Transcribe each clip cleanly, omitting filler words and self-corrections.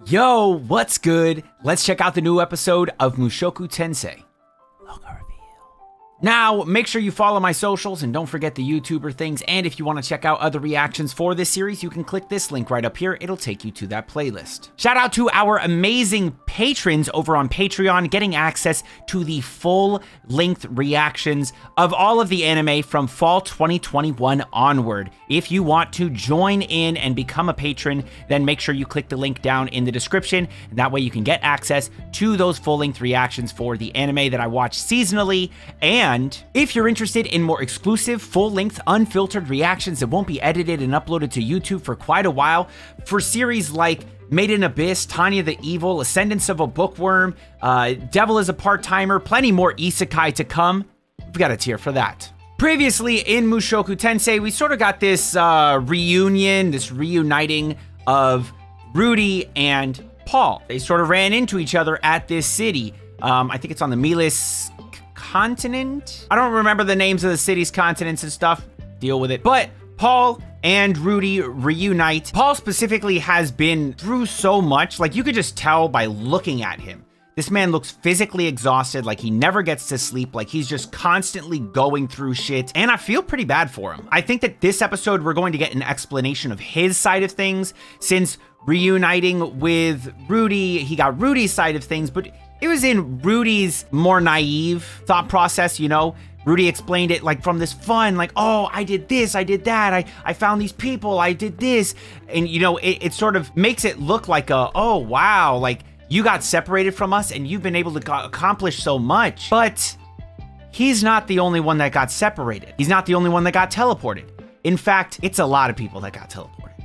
Yo, what's good? Let's check out the new episode of Mushoku Tensei. Logo reveal. Now, make sure you follow my socials and don't forget the YouTuber things. And if you want to check out other reactions for this series, you can click this link right up here. It'll take you to that playlist. Shout out to our amazing patrons over on Patreon, getting access to the full-length reactions of all of the anime from fall 2021 onward. If you want to join in and become a patron, then make sure you click the link down in the description. And that way you can get access to those full-length reactions for the anime that I watch seasonally. And if you're interested in more exclusive, full-length, unfiltered reactions that won't be edited and uploaded to YouTube for quite a while, for series like Made in Abyss, Tanya the Evil, Ascendance of a Bookworm, Devil is a Part-Timer, plenty more isekai to come, we've got a tier for that. Previously in Mushoku Tensei, we sort of got this reunion, this reuniting of Rudy and Paul. They sort of ran into each other at this city. I think it's on the Miles continent. I don't remember the names of the cities, continents, and stuff. Deal with it. But Paul and Rudy reunite. Paul specifically has been through so much. Like, you could just tell by looking at him. This man looks physically exhausted, like he never gets to sleep, like he's just constantly going through shit, and I feel pretty bad for him. I think that this episode, we're going to get an explanation of his side of things, since reuniting with Rudy, he got Rudy's side of things, but it was in Rudy's more naive thought process, you know? Rudy explained it like from this fun, like, oh, I did this, I did that, I found these people, I did this. And, you know, it sort of makes it look like oh, wow, like, you got separated from us and you've been able to accomplish so much. But he's not the only one that got separated. He's not the only one that got teleported. In fact, it's a lot of people that got teleported.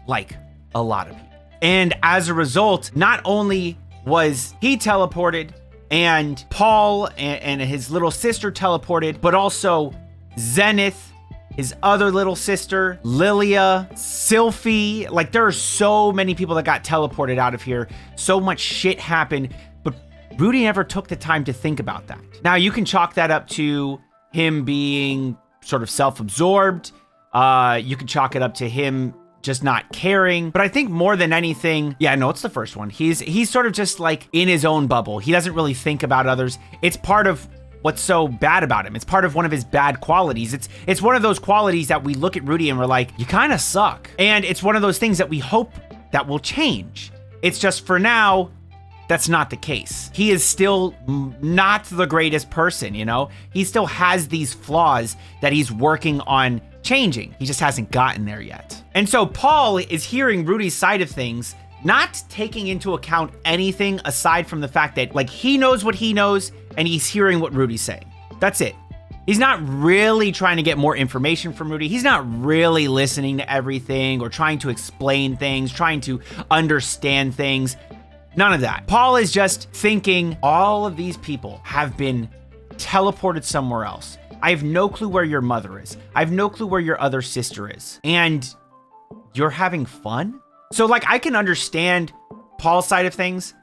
Like, a lot of people. And as a result, not only was he teleported and Paul and his little sister teleported, but also Zenith, his other little sister, Lilia, Sylphie. Like, there are so many people that got teleported out of here. So much shit happened, but Rudy never took the time to think about that. Now, you can chalk that up to him being sort of self-absorbed. You can chalk it up to him just not caring. But I think more than anything, yeah, no, it's the first one. He's sort of just like in his own bubble. He doesn't really think about others. It's part of what's so bad about him. It's part of one of his bad qualities. It's one of those qualities that we look at Rudy and we're like, you kind of suck. And it's one of those things that we hope that will change. It's just for now, that's not the case. He is still not the greatest person, you know? He still has these flaws that he's working on changing. He just hasn't gotten there yet. And so Paul is hearing Rudy's side of things, not taking into account anything aside from the fact that, like, he knows what he knows and he's hearing what Rudy's saying. That's it. He's not really trying to get more information from Rudy. He's not really listening to everything or trying to explain things, trying to understand things. None of that. Paul is just thinking, all of these people have been teleported somewhere else. I have no clue where your mother is. I have no clue where your other sister is. And you're having fun? So, like, I can understand Paul's side of things,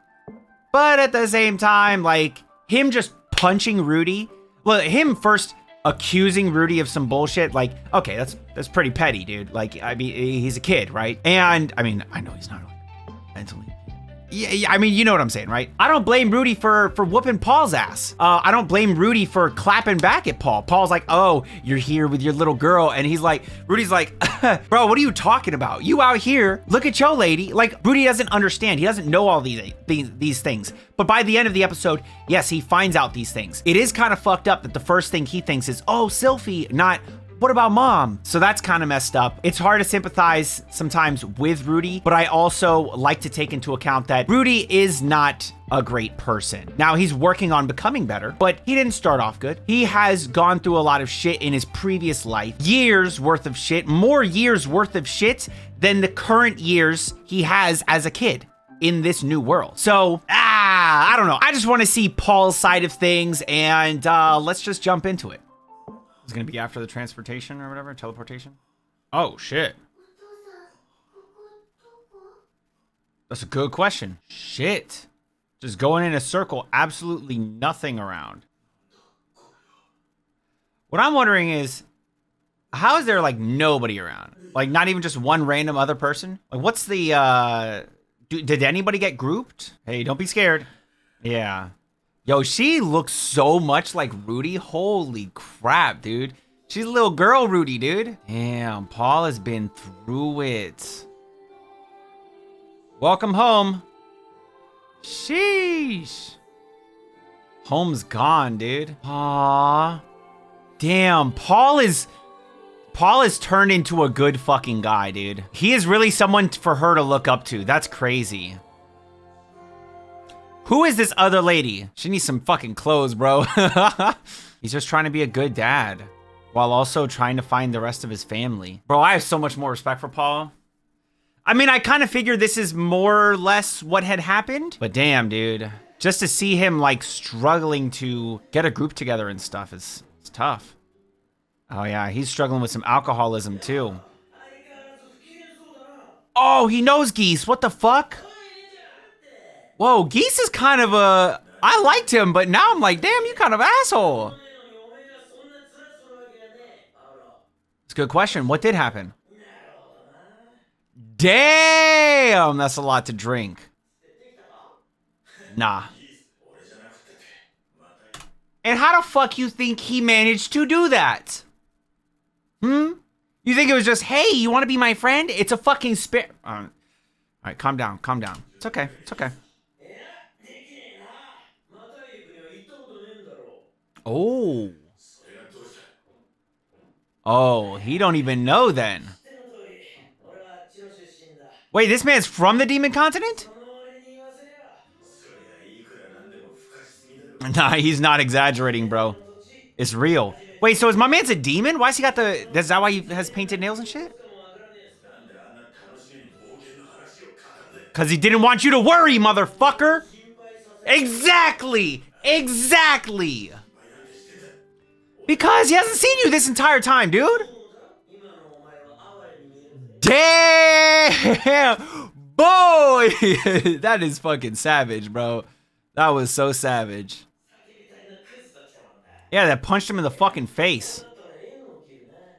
but at the same time, like, him just punching Rudy, well, him first accusing Rudy of some bullshit, like, okay, that's pretty petty, dude. Like, I mean, he's a kid, right? And, I mean, I know he's not like mentally. Yeah, I mean, you know what I'm saying, right? I don't blame Rudy for whooping Paul's ass. I don't blame Rudy for clapping back at Paul. Paul's like, oh, you're here with your little girl. And Rudy's like, bro, what are you talking about? You out here, look at your lady. Like, Rudy doesn't understand. He doesn't know all these things. But by the end of the episode, yes, he finds out these things. It is kind of fucked up that the first thing he thinks is, oh, Sylphie, not, what about mom? So that's kind of messed up. It's hard to sympathize sometimes with Rudy, but I also like to take into account that Rudy is not a great person. Now, he's working on becoming better, but he didn't start off good. He has gone through a lot of shit in his previous life, years worth of shit, more years worth of shit than the current years he has as a kid in this new world. So, I don't know. I just want to see Paul's side of things, and let's just jump into it. It's gonna be after the transportation or whatever, teleportation. Oh, shit. That's a good question. Shit. Just going in a circle, absolutely nothing around. What I'm wondering is, how is there like nobody around? Like not even just one random other person? Like what's the Did anybody get grouped? Hey, don't be scared. Yeah. Yo, she looks so much like Rudy. Holy crap, dude. She's a little girl Rudy, dude. Damn, Paul has been through it. Welcome home. Sheesh. Home's gone, dude. Aww. Damn, Paul is turned into a good fucking guy, dude. He is really someone for her to look up to. That's crazy. Who is this other lady? She needs some fucking clothes, bro. He's just trying to be a good dad while also trying to find the rest of his family. Bro, I have so much more respect for Paul. I mean, I kind of figured this is more or less what had happened, but damn, dude. Just to see him like struggling to get a group together and stuff is tough. Oh yeah, he's struggling with some alcoholism too. Oh, he knows Geese. What the fuck? Whoa, Geese is kind of a... I liked him, but now I'm like, damn, you kind of asshole. It's a good question. What did happen? Damn, that's a lot to drink. Nah. And how the fuck you think he managed to do that? You think it was just, hey, you want to be my friend? It's a fucking spit. All right, calm down, calm down. It's okay, it's okay. Oh. Oh, he don't even know then. Wait, this man's from the Demon Continent? Nah, he's not exaggerating, bro. It's real. Wait, so is my man's a demon? Why has he got the... Is that why he has painted nails and shit? Because he didn't want you to worry, motherfucker. Exactly. Exactly. Because he hasn't seen you this entire time, dude. Damn. Boy. That is fucking savage, bro. That was so savage. Yeah, that punched him in the fucking face.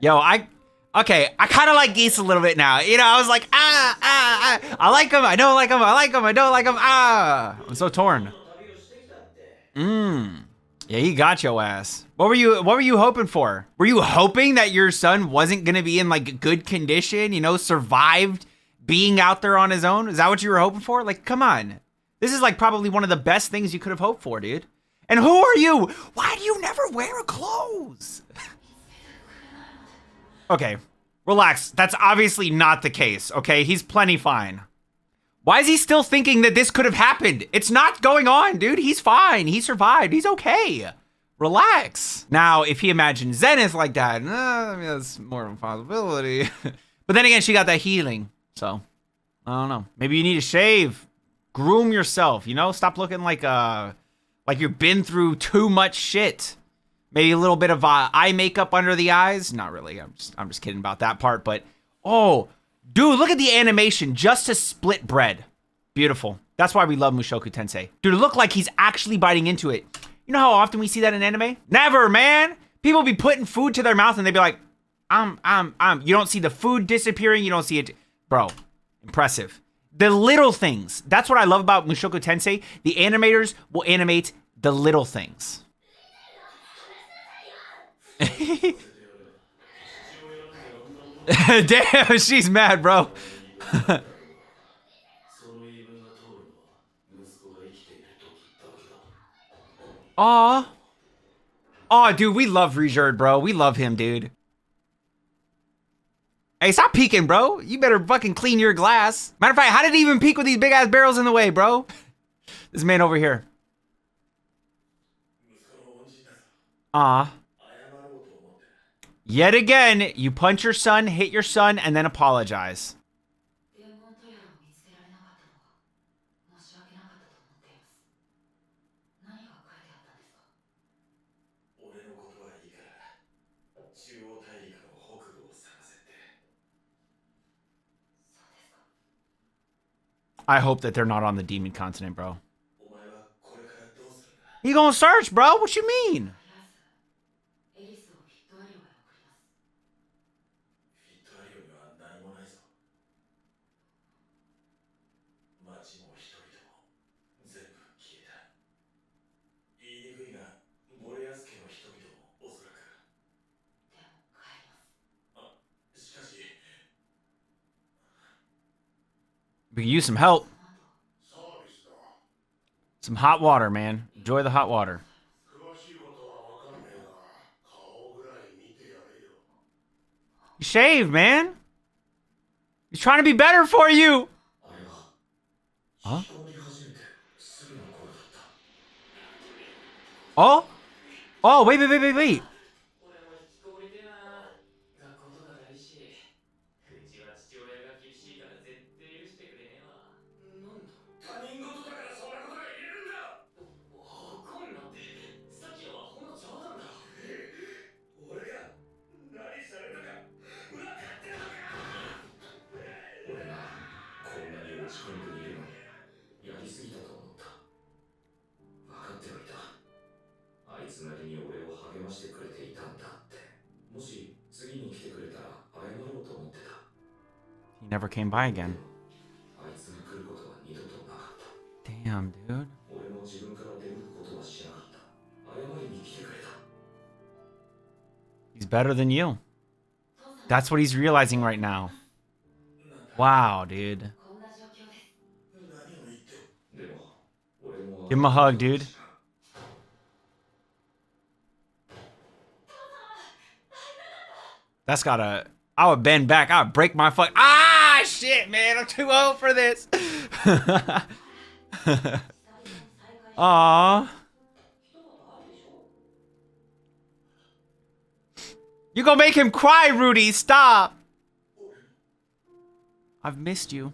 Yo, I kind of like Geese a little bit now. You know, I was like, I like him, I don't like him, I like him, I don't like him, I'm so torn. Yeah, he got your ass. What were you hoping for? Were you hoping that your son wasn't gonna be in like good condition, you know, survived being out there on his own? Is that what you were hoping for? Like, come on. This is like probably one of the best things you could have hoped for, dude. And who are you? Why do you never wear clothes? Okay, relax. That's obviously not the case, okay? He's plenty fine. Why is he still thinking that this could have happened? It's not going on, dude. He's fine. He survived. He's okay. Relax. Now, if he imagines Zenith like that, I mean, that's more of a possibility. But then again, she got that healing. So, I don't know. Maybe you need to shave. Groom yourself, you know? Stop looking like you've been through too much shit. Maybe a little bit of eye makeup under the eyes. Not really. I'm just kidding about that part. But, oh, dude, look at the animation just to split bread. Beautiful. That's why we love Mushoku Tensei. Dude, it looked like he's actually biting into it. You know how often we see that in anime? Never, man. People be putting food to their mouth and they be like, You don't see the food disappearing. You don't see it. Bro, impressive. The little things. That's what I love about Mushoku Tensei. The animators will animate the little things. Damn, she's mad, bro. Aw. Aw, dude, we love Rijerd, bro. We love him, dude. Hey, stop peeking, bro. You better fucking clean your glass. Matter of fact, how did he even peek with these big-ass barrels in the way, bro? This man over here. Aw. Yet again, you punch your son, hit your son, and then apologize. I hope that they're not on the Demon Continent, bro. You gonna search, bro? What you mean? We could use some help. Some hot water, man. Enjoy the hot water. You shaved, man. He's trying to be better for you. Huh? Oh? Oh, wait. He never came by again. Damn, dude. He's better than you. That's what he's realizing right now. Wow, dude. Give him a hug, dude. That's gotta... I would bend back. I would break my fuck... Ah, shit, man. I'm too old for this. Aww. You gonna make him cry, Rudy. Stop. I've missed you.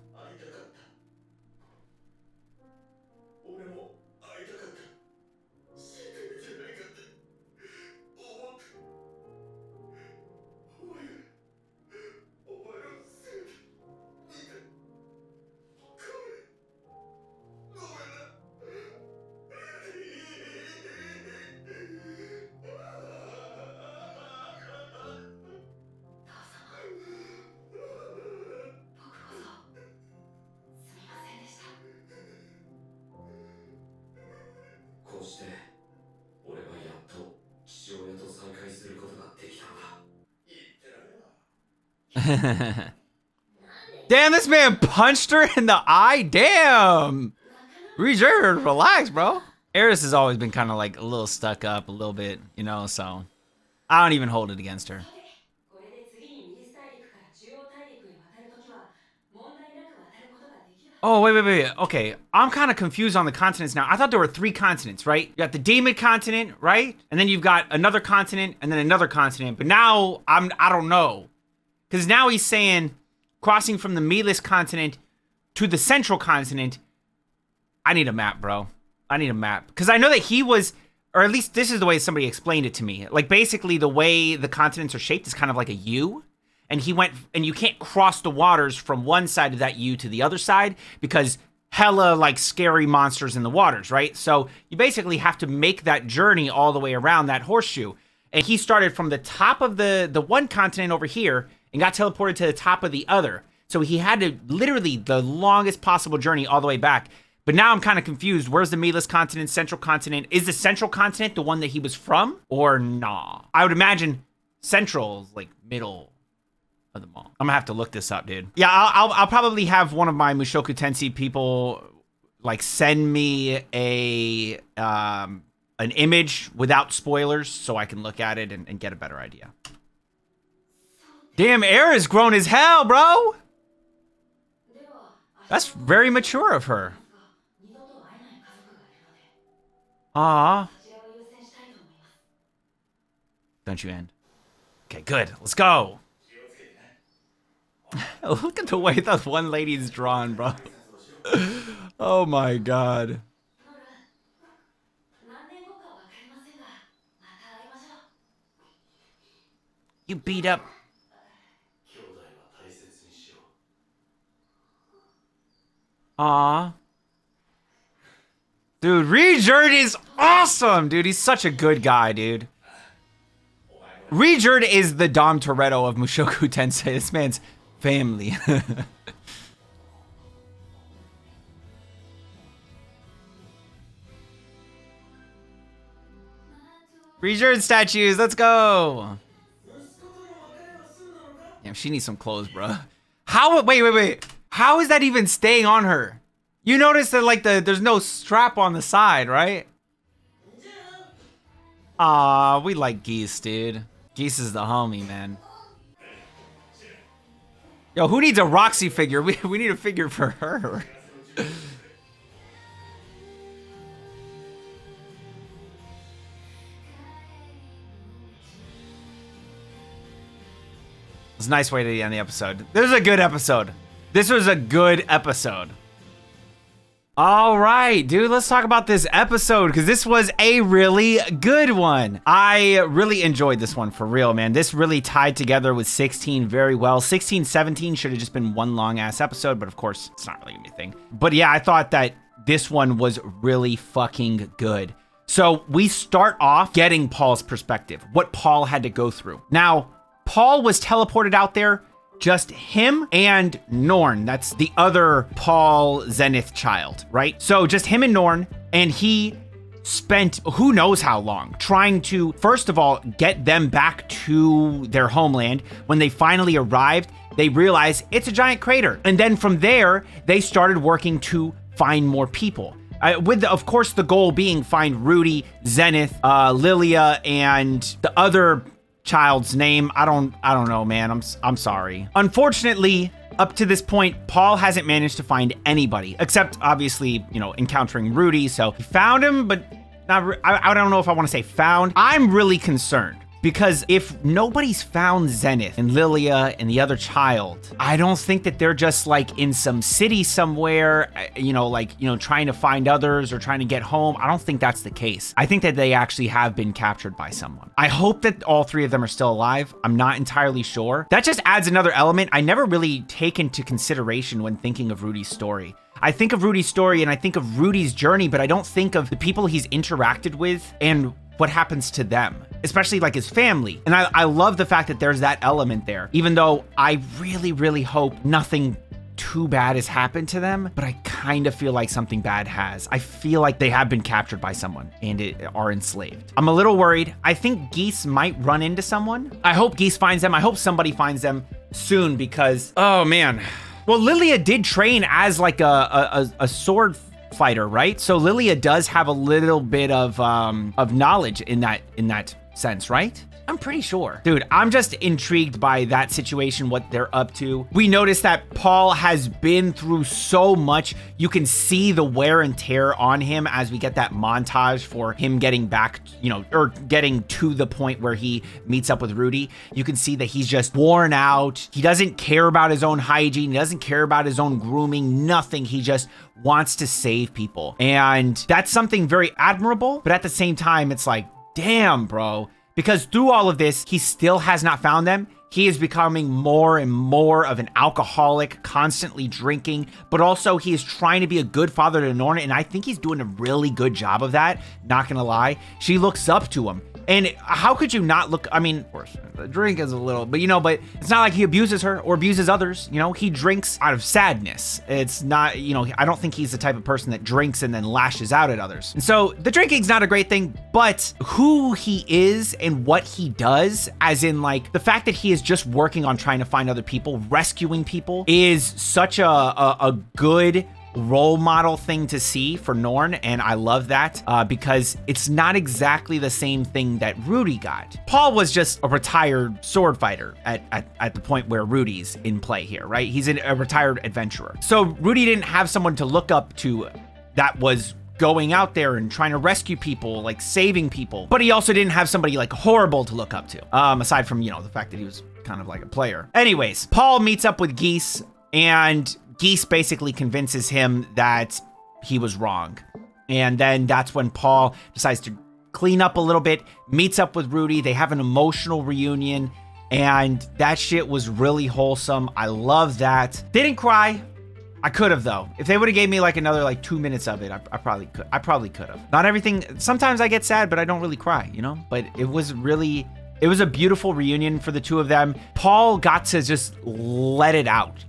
Damn, this man punched her in the eye. Damn. Reserved, relax, bro. Eris has always been kind of like a little stuck up, a little bit, you know, so I don't even hold it against her. Oh, wait. Okay, I'm kind of confused on the continents now. I thought there were 3 continents, right? You got the Demon continent, right? And then you've got another continent and then another continent. But now I don't know. Because now he's saying crossing from the meatless continent to the central continent. I need a map, bro. I need a map. Because I know that he was, or at least this is the way somebody explained it to me. Like basically the way the continents are shaped is kind of like a U. And he went, and you can't cross the waters from one side of that U to the other side because hella like scary monsters in the waters, right? So you basically have to make that journey all the way around that horseshoe. And he started from the top of the one continent over here and got teleported to the top of the other. So he had to literally the longest possible journey all the way back. But now I'm kind of confused. Where's the meatless continent, central continent? Is the central continent the one that he was from or nah? I would imagine central is like middle of the mall. I'm gonna have to look this up, dude. Yeah, I'll probably have one of my Mushoku Tensei people like send me a an image without spoilers so I can look at it and get a better idea. Damn, Era's grown as hell, bro. That's very mature of her. Ah. Don't you end? Okay, good. Let's go. Look at the way that one lady's drawn, bro. Oh my god. You beat up. Aw. Dude, Reejerd is awesome, dude. He's such a good guy, dude. Reejerd is the Dom Toretto of Mushoku Tensei. This man's family. Free shirt statues, let's go. Damn, she needs some clothes, bro. Wait. How is that even staying on her? You notice that like there's no strap on the side, right? Aw, we like Geese, dude. Geese is the homie, man. Yo, who needs a Roxy figure? We need a figure for her. It's a nice way to end the episode. This was a good episode. This was a good episode. All right, dude, let's talk about this episode because this was a really good one. I really enjoyed this one for real, man. This really tied together with 16 very well. 16, 17 should have just been one long ass episode, but of course, it's not really anything. But yeah, I thought that this one was really fucking good. So we start off getting Paul's perspective, what Paul had to go through. Now, Paul was teleported out there, just him and Norn. That's the other Paul Zenith child, right? So just him and Norn, and he spent who knows how long trying to, first of all, get them back to their homeland. When they finally arrived, they realized it's a giant crater. And then from there, they started working to find more people. Of course, the goal being find Rudy, Zenith, Lilia, and the other child's name. I don't know, man. I'm sorry. Unfortunately, up to this point, Paul hasn't managed to find anybody except obviously, encountering Rudy. So he found him, but I don't know if I want to say found. I'm really concerned because if nobody's found Zenith and Lilia and the other child, I don't think that they're just like in some city somewhere, trying to find others or trying to get home. I don't think that's the case. I think that they actually have been captured by someone. I hope that all three of them are still alive. I'm not entirely sure. That just adds another element I never really take into consideration when thinking of Rudy's story. I think of Rudy's story and I think of Rudy's journey, but I don't think of the people he's interacted with and what happens to them, especially like his family. And I love the fact that there's that element there, even though I really, really hope nothing too bad has happened to them, but I kind of feel like something bad has. I feel like they have been captured by someone and are enslaved. I'm a little worried. I think Geese might run into someone. I hope Geese finds them. I hope somebody finds them soon because, oh man. Well, Lilia did train as like a sword fighter, right? So Lilia does have a little bit of knowledge in that sense, right? I'm pretty sure. Dude, I'm just intrigued by that situation, what they're up to. We notice that Paul has been through so much. You can see the wear and tear on him as we get that montage for him getting back, or getting to the point where he meets up with Rudy. You can see that he's just worn out. He doesn't care about his own hygiene. He doesn't care about his own grooming, nothing. He just wants to save people. And that's something very admirable. But at the same time, it's like, damn, bro. Because through all of this, he still has not found them. He is becoming more and more of an alcoholic, constantly drinking, but also he is trying to be a good father to Norna, and I think he's doing a really good job of that, not gonna lie. She looks up to him. And how could you not look? I mean, of course, the drink is a little, but it's not like he abuses her or abuses others. He drinks out of sadness. It's not, I don't think he's the type of person that drinks and then lashes out at others. And so the drinking's not a great thing, but who he is and what he does, as in like the fact that he is just working on trying to find other people, rescuing people, is such a good role model thing to see for Norn, and I love that because it's not exactly the same thing that Rudy got. Paul was just a retired sword fighter at the point where Rudy's in play here, right? He's a retired adventurer. So Rudy didn't have someone to look up to that was going out there and trying to rescue people, like saving people, but he also didn't have somebody like horrible to look up to, aside from, the fact that he was kind of like a player. Anyways, Paul meets up with Geese, and Geese basically convinces him that he was wrong. And then that's when Paul decides to clean up a little bit, meets up with Rudy. They have an emotional reunion, and that shit was really wholesome. I love that. Didn't cry. I could have, though. If they would have gave me like another 2 minutes of it, I probably could have. Not everything. Sometimes I get sad, but I don't really cry, But it was a beautiful reunion for the two of them. Paul got to just let it out,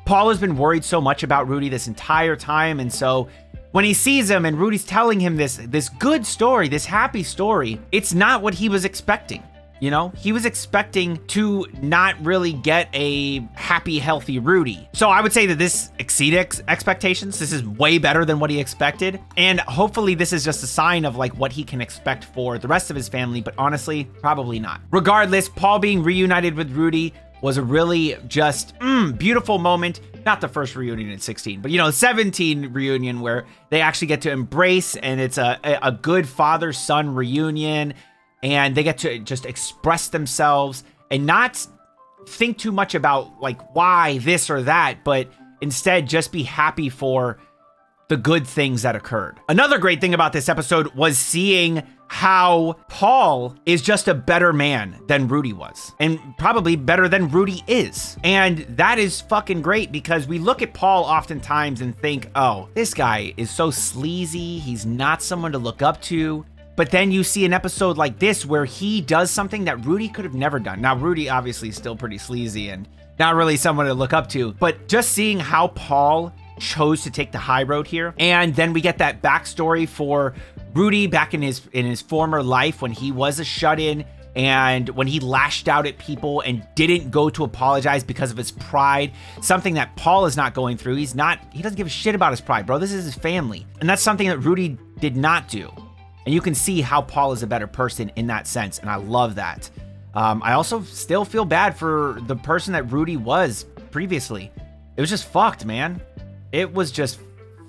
Paul has been worried so much about Rudy this entire time, and so when he sees him and Rudy's telling him this good story, this happy story, it's not what he was expecting. You know, he was expecting to not really get a happy, healthy Rudy. So I would say that this exceeded expectations. This is way better than what he expected. And hopefully this is just a sign of like what he can expect for the rest of his family, but honestly, probably not. Regardless, Paul being reunited with Rudy was a really just beautiful moment. Not the first reunion at 16, but the 17 reunion where they actually get to embrace, and it's a good father-son reunion. And they get to just express themselves and not think too much about like why this or that, but instead just be happy for the good things that occurred. Another great thing about this episode was seeing how Paul is just a better man than Rudy was, and probably better than Rudy is. And that is fucking great, because we look at Paul oftentimes and think, oh, this guy is so sleazy. He's not someone to look up to. But then you see an episode like this where he does something that Rudy could have never done. Now, Rudy obviously is still pretty sleazy and not really someone to look up to, but just seeing how Paul chose to take the high road here. And then we get that backstory for Rudy back in his former life when he was a shut-in and when he lashed out at people and didn't go to apologize because of his pride, something that Paul is not going through. He doesn't give a shit about his pride, bro. This is his family. And that's something that Rudy did not do. And you can see how Paul is a better person in that sense, and I love that. I also still feel bad for the person that Rudy was previously. It was just fucked, man. It was just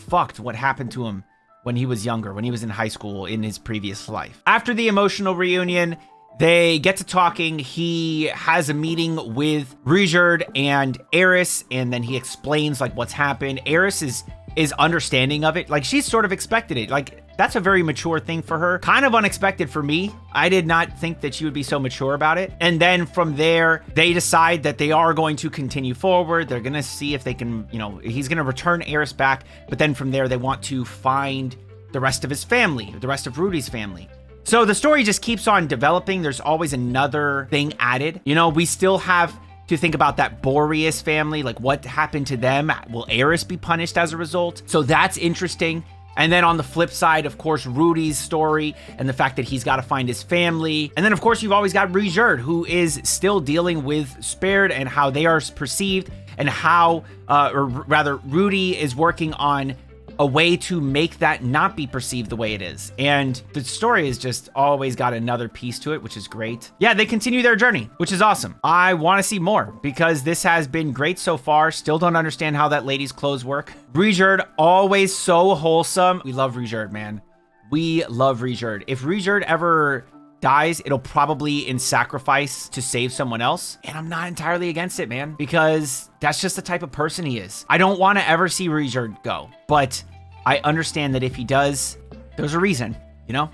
fucked what happened to him when he was younger, when he was in high school in his previous life. After the emotional reunion, they get to talking. He has a meeting with Richard and Eris, and then he explains like what's happened. Eris is understanding of it. Like, she's sort of expected it. Like, that's a very mature thing for her. Kind of unexpected for me. I did not think that she would be so mature about it. And then from there, they decide that they are going to continue forward. They're going to see if they can, he's going to return Eris back. But then from there, they want to find the rest of his family, the rest of Rudy's family. So the story just keeps on developing. There's always another thing added. We still have to think about that Boreas family, like what happened to them. Will Eris be punished as a result? So that's interesting. And then on the flip side, of course, Rudy's story and the fact that he's got to find his family. And then, of course, you've always got Richard, who is still dealing with Spared and how they are perceived, and how, or rather, Rudy is working on a way to make that not be perceived the way it is. And the story has just always got another piece to it, which is great. Yeah, they continue their journey, which is awesome. I want to see more because this has been great so far. Still don't understand how that lady's clothes work. Richard, always so wholesome. We love Richard, man. We love Richard. If Richard ever dies, it'll probably in sacrifice to save someone else. And I'm not entirely against it, man, because that's just the type of person he is. I don't want to ever see Richard go, but I understand that if he does, there's a reason, and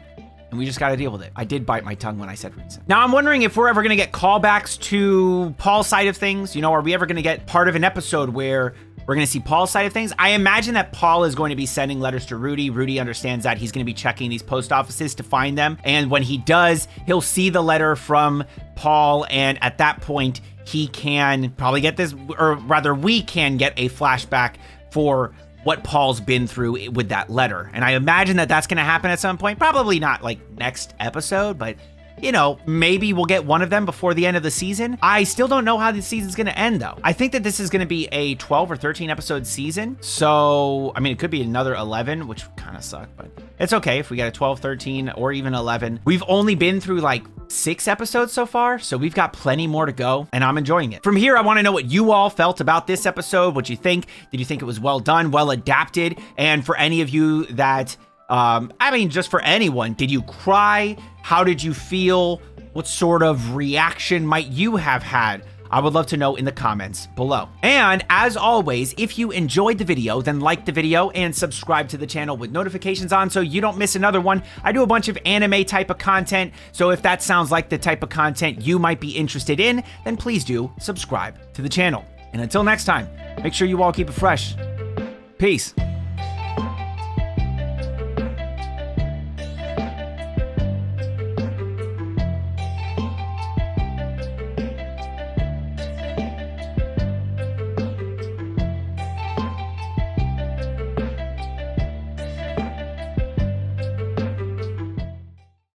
we just got to deal with it. I did bite my tongue when I said reason. Now, I'm wondering if we're ever going to get callbacks to Paul's side of things. Are we ever going to get part of an episode where we're going to see Paul's side of things? I imagine that Paul is going to be sending letters to Rudy. Rudy understands that he's going to be checking these post offices to find them. And when he does, he'll see the letter from Paul. And at that point, he can probably get this, or rather, we can get a flashback for what Paul's been through with that letter. And I imagine that that's going to happen at some point. Probably not like next episode, but maybe we'll get one of them before the end of the season. I still don't know how the season's going to end, though. I think that this is going to be a 12 or 13 episode season. So, I mean, it could be another 11, which kind of suck, but it's okay if we get a 12, 13, or even 11. We've only been through like 6 episodes so far, so we've got plenty more to go, and I'm enjoying it. From here, I want to know what you all felt about this episode. What you think? Did you think it was well done, well adapted? And for any of you that just for anyone, did you cry? How did you feel? What sort of reaction might you have had? I would love to know in the comments below. And as always, if you enjoyed the video, then like the video and subscribe to the channel with notifications on so you don't miss another one. I do a bunch of anime type of content, so if that sounds like the type of content you might be interested in, then please do subscribe to the channel. And until next time, make sure you all keep it fresh. Peace.